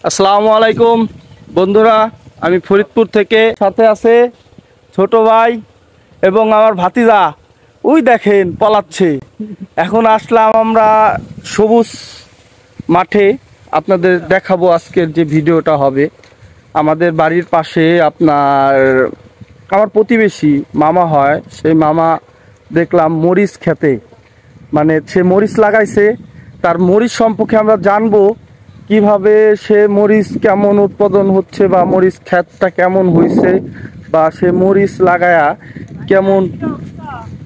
আসসালামু আলাইকুম বন্ধুরা, আমি ফরিদপুর থেকে, সাথে আছে ছোট ভাই এবং আমার ভাতিজা। ওই দেখেন পলাচ্ছে। এখন আসলাম আমরা সবুজ মাঠে, আপনাদের দেখাবো আজকের যে ভিডিওটা হবে। আমাদের বাড়ির পাশে আপনার আমার প্রতিবেশী মামা হয়, সেই মামা দেখলাম মরিচ খেতে, মানে সে মরিচ লাগাইছে। তার মরিচ সম্পর্কে আমরা জানবো কিভাবে সে মরিচ কেমন উৎপাদন হচ্ছে বা মরিচ ক্ষেতটা কেমন হয়েছে বা সে মরিচ লাগায়া কেমন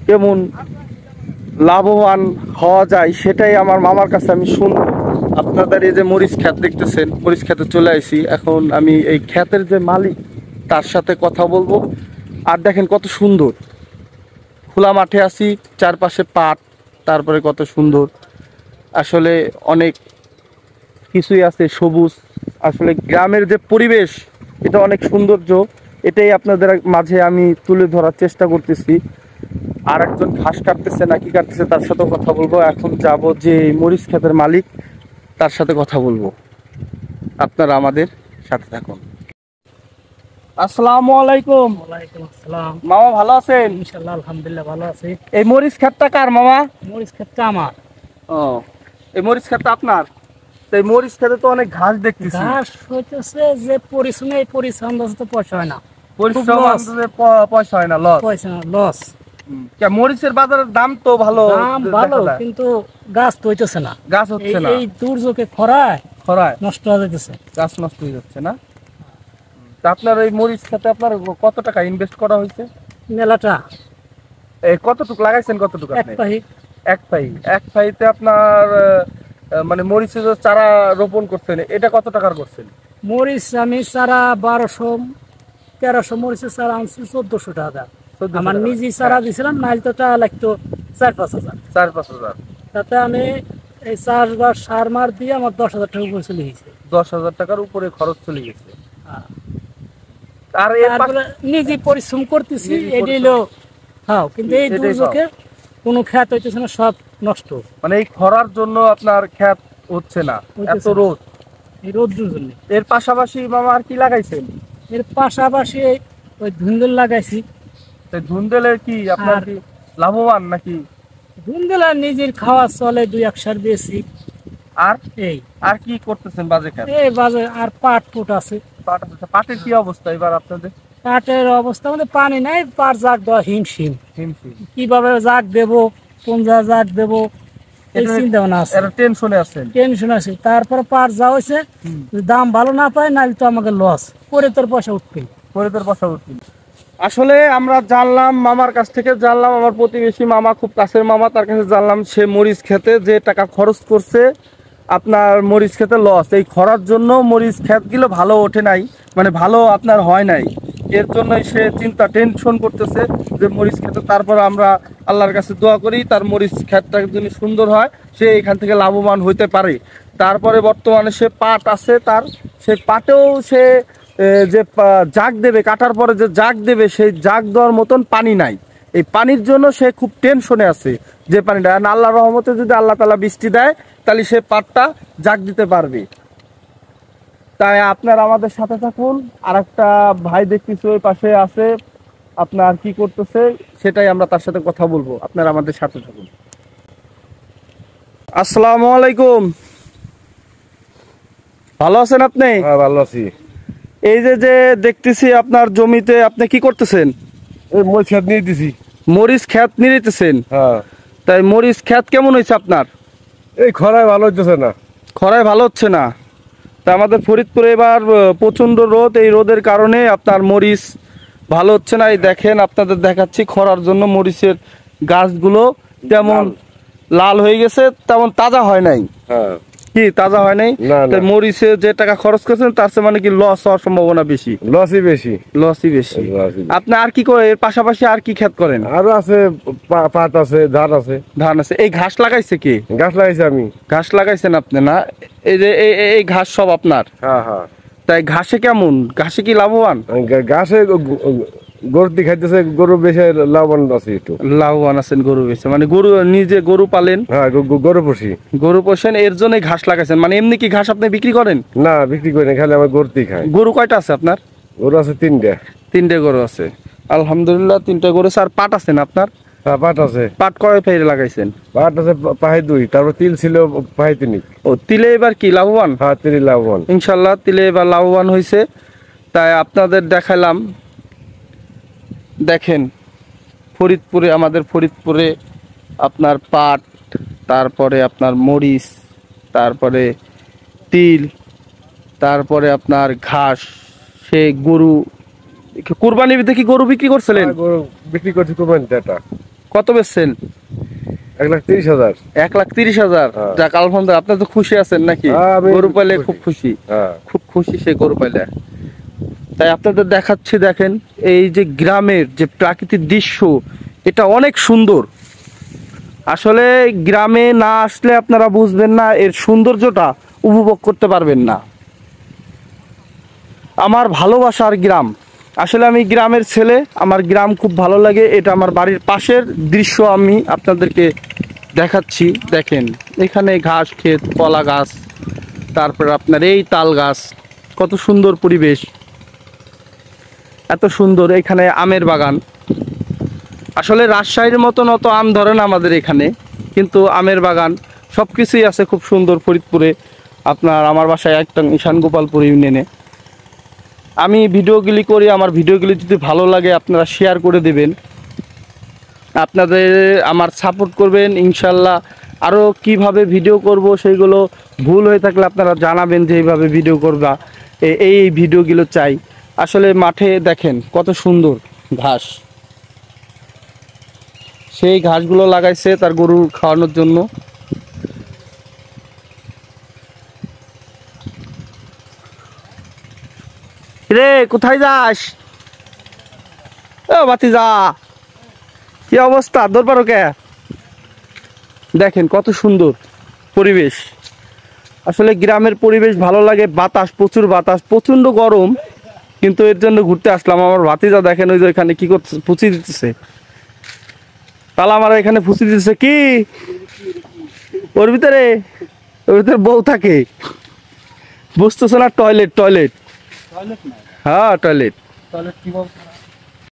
কেমন লাভবান হওয়া যায়, সেটাই আমার মামার কাছে আমি শুনবো। আপনাদের এই যে মরিচ ক্ষেত দেখতেছেন, মরিচ ক্ষেতে চলে আসি। এখন আমি এই ক্ষেতের যে মালিক তার সাথে কথা বলবো। আর দেখেন কত সুন্দর খোলা মাঠে আছি, চারপাশে পাট, তারপরে কত সুন্দর আসলে অনেক কিছুই আছে সবুজ। আসলে গ্রামের যে পরিবেশ, এটা অনেক সৌন্দর্য। এটাই আপনাদের মাঝে আমি তুলে ধরার চেষ্টা করতেছি। আর একজন ঘাস কাটতেছে না কি কাটতেছে তার সাথে কথা বলবো। এখন যাব যে মরিচ ক্ষেতের মালিক, তার সাথে কথা বলবো। আপনারা আমাদের সাথে থাকুন। আসসালামু আলাইকুম। ওয়ালাইকুম আসসালাম। মামা ভালো আছেন? ইনশাআল্লাহ আলহামদুলিল্লাহ ভালো আছি। এই মরিচ ক্ষেতটা কার মামা? মরিচ ক্ষেতটা আমার। ও, এই মরিচ ক্ষেতটা আপনার? তো এই মরিচ ক্ষেতে তো অনেক ঘাস দেখতেছি। ঘাস হইতেছে যে পরিশ্রমে, এই পরিশ্রম তো পয়সা হয় না, পরিশ্রম আনতে পয়সা হয় না, লস। পয়সা না, লস। মরিচের বাজারের দাম তো ভালো, দাম ভালো, কিন্তু গাছ তো হইতেছে না, গাছ হচ্ছে না। এই দুর্যোগে খরায় নষ্ট হয়ে যাইতেছে, গাছ নষ্ট হয়ে যাচ্ছে না। তা আপনার এই মরিচ খেতে আপনার কত টাকা ইনভেস্ট করা হয়েছে? মেলাটা এই কতটুকু লাগাইছেন, কতটুকু এক পাহি। এক পাইতে আপনার মানে মরিচের যে চারা রোপণ করছেন, এটা কত টাকার করছেন? মরিচ আমি চারা 1200-1300 মরিচের চারা আনছি 1400 টাকা। আমার নিজে চারা দিছিলাম, নাইলে তো টাকা লাগতো 4-5 হাজার। 4-5 হাজার। তাতে আমি এই চাষবাস সার মার দিয়ে আমার 10,000 টাকা উপরে চলে গেছে। 10,000 টাকার উপরে খরচ চলে গেছে। আর নিজে পরিশ্রম করতেছি, এটাই খাও, কিন্তু এই দুর্যোগে কোনো খ্যাত হইতেছে না, সব নষ্ট। মানে এই খরার জন্য আপনার খ্যাত হচ্ছে না, এত রোদ। এই রোদ্রের জন্য। এর পাশাপাশি মামা আর কি লাগাইছেন? এর পাশাপাশি ওই ধুন্দুল লাগাইছি। ধুন্দুলের কি আপনার কি লাভবান নাকি? ধুন্দুল আর নিজের খাওয়া চলে, 2-1 সার দিয়েছি। আর এই আর কি করতেছেন বাজে খাত? এই বাজে আর পাট ফুট আছে। পাটের কি অবস্থা এবার আপনাদের? পাটের অবস্থা মানে পানি নাই, পাট জাগ দেওয়া হিমশিম। কিভাবে জাগ দেবো, কোন জাগ দেবো, এই চিন্তা ভাবনা আছে। টেনশন আছে। তারপরে পাট যা হয়েছে, দাম ভালো না পায়, নাহলে তো আমাকে লস করে, তোর পয়সা উঠবে। আসলে আমরা জানলাম মামার কাছ থেকে, জানলাম আমার প্রতিবেশী মামা, খুব কাছের মামা, তার কাছে জানলাম সে মরিচ খেতে যে টাকা খরচ করছে, আপনার মরিচ খেতে লস। এই খরার জন্য মরিচ ক্ষেতগুলো ভালো ওঠে নাই, মানে ভালো আপনার হয় নাই। এর জন্যই সে টেনশন করতেছে যে মরিচ খেতে। তারপর আমরা আল্লাহর কাছে দোয়া করি তার মরিচ ক্ষেতটা যদি সুন্দর হয়, সে এখান থেকে লাভবান হইতে পারে। তারপরে বর্তমানে সে পাট আছে, তার সেই পাটেও সে যে জাগ দেবে, কাটার পরে যে জাগ দেবে, সেই জাগ দেওয়ার মতন পানি নাই। এই পানির জন্য সে খুব টেনশনে আছে যে পানিটা, আল্লাহর রহমতে যদি আল্লাহ তাআলা বৃষ্টি দেয়, তাহলে সে পাটটা জাগ দিতে পারবে। তাই আপনার আমাদের সাথে থাকুন। আর একটা ভাই দেখতেছি ওই পাশে আছে, আপনার কি করতেছে সেটাই আমরা তার সাথে কথা বলবো। আপনারা আমাদের সাথে থাকুন। আসসালামু আলাইকুম। ভালো আছেন আপনি? হ্যাঁ ভালো আছি। এই যে দেখতেছি আপনার জমিতে আপনি কি করতেছেন? এই মরিচ ক্ষেত নিয়ে দিছি। মরিচ ক্ষেত নিতেছেন? হ্যাঁ। তাই মরিচ ক্ষেত কেমন হয়েছে আপনার? এই খরায় ভালো হচ্ছে না। খরায় ভালো হচ্ছে না। তা আমাদের ফরিদপুরে এবার প্রচন্ড রোদ, এই রোদের কারণে আপনার মরিচ ভালো হচ্ছে না। এই দেখেন আপনাদের দেখাচ্ছি, খরার জন্য মরিচের গাছগুলো তেমন লাল হয়ে গেছে, তেমন তাজা হয় নাই। হ্যাঁ। কি তাজা হয় নাই? তাই মরিচে যে টাকা খরচ করছেন তার চেয়ে মানে কি লস হওয়ার সম্ভাবনা বেশি। লসই বেশি। আপনি আর কি করে, এর পাশাপাশি আর কি ক্ষেত করেন? আরো আছে, পাট আছে, ধান আছে। এই ঘাস লাগাইছে কি? ঘাস লাগাইছি আমি। ঘাস লাগাইছেন আপনি না? এই যে এই ঘাস সব আপনার? হ্যাঁ হ্যাঁ। তাই ঘাসে কেমন, ঘাসে কি লাভবান? ঘাসে গরুটি খাইতেছে, গরু বেশি লাভবান আছে একটু। লাভবান আছেন গরু বেচে, মানে গরু নিজে গরু পালেন? হ্যাঁ, গরু পুষি। গরু পোষেন, এর জন্যই ঘাস লাগাইছেন? মানে এমনি কি ঘাস আপনি বিক্রি করেন? না, বিক্রি করি না, খালি আমার গরুটি খাই। গরু কয়টা আছে আপনার? গরু আছে 3টা। 3টে গরু আছে, আলহামদুলিল্লাহ। 3টে গরু। স্যার পাট আছে না আপনার? হ্যাঁ, পাট আছে। পাট কয় ফেরে লাগাইছেন? পাট আছে পাহাই 2, তারপর তিল ছিল পাহাই 3। ও, তিলে এবার কি লাভবান? হ্যাঁ, তিল লাভবান ইনশাল্লাহ, তিলে এবার লাভবান হয়েছে। তাই আপনাদের দেখালাম। দেখেন ফরিদপুরে, আমাদের ফরিদপুরে আপনার পাট, তারপরে আপনার মরিচ, তারপরে তিল, তারপরে আপনার ঘাস, সে গরু। কুরবানির দেখি গরু বিক্রি করছিলেন? গরু বিক্রি করছি কোরবানিতে। এটা কত বেচছেন? 1,30,000। 1,30,000? যাক, আলহামদুলিল্লাহ। আপনার তো খুশি আছেন নাকি? গরু পাইলে খুব খুশি। খুব খুশি সে গরু পাইলে। তাই আপনাদের দেখাচ্ছি, দেখেন এই যে গ্রামের যে প্রাকৃতিক দৃশ্য, এটা অনেক সুন্দর। আসলে গ্রামে না আসলে আপনারা বুঝবেন না, এর সৌন্দর্যটা উপভোগ করতে পারবেন না। আমার ভালোবাসার গ্রাম, আসলে আমি গ্রামের ছেলে, আমার গ্রাম খুব ভালো লাগে। এটা আমার বাড়ির পাশের দৃশ্য আমি আপনাদেরকে দেখাচ্ছি। দেখেন এখানে ঘাস ক্ষেত, কলা গাছ, তারপর আপনার এই তাল গাছ, কত সুন্দর পরিবেশ, এত সুন্দর। এখানে আমের বাগান। আসলে রাজশাহীর মতন অত আম ধরে না আমাদের এখানে, কিন্তু আমের বাগান সব কিছুই আছে খুব সুন্দর ফরিদপুরে। আপনার আমার বাসায় একটা ঈশান গোপালপুর ইউনিয়নে। আমি ভিডিওগুলি করি, আমার ভিডিওগুলি যদি ভালো লাগে আপনারা শেয়ার করে দেবেন, আপনাদের আমার সাপোর্ট করবেন ইনশাল্লাহ। আরও কিভাবে ভিডিও করব সেইগুলো ভুল হয়ে থাকলে আপনারা জানাবেন যে এইভাবে ভিডিও করবা, এই ভিডিওগুলো চাই। আসলে মাঠে দেখেন কত সুন্দর ঘাস, সেই ঘাসগুলো লাগাইছে তার গরু খাওয়ানোর জন্য। রে, কোথায় যাস? ও ভাতিজা, কি অবস্থা? দরবার কে? দেখেন কত সুন্দর পরিবেশ। আসলে গ্রামের পরিবেশ ভালো লাগে। বাতাস, প্রচুর বাতাস, প্রচন্ড গরম, কিন্তু এর জন্য ঘুরতে আসলাম। আমার ভাতিজা দেখেন ওই যে এখানে কি করছে, ফুচি দিতেছে। তাহলে আমার এখানে ফুচি দিতেছে কি? ওর ভিতরে বউ থাকে, বুঝতেছে না? টয়লেট। হ্যাঁ, টয়লেট।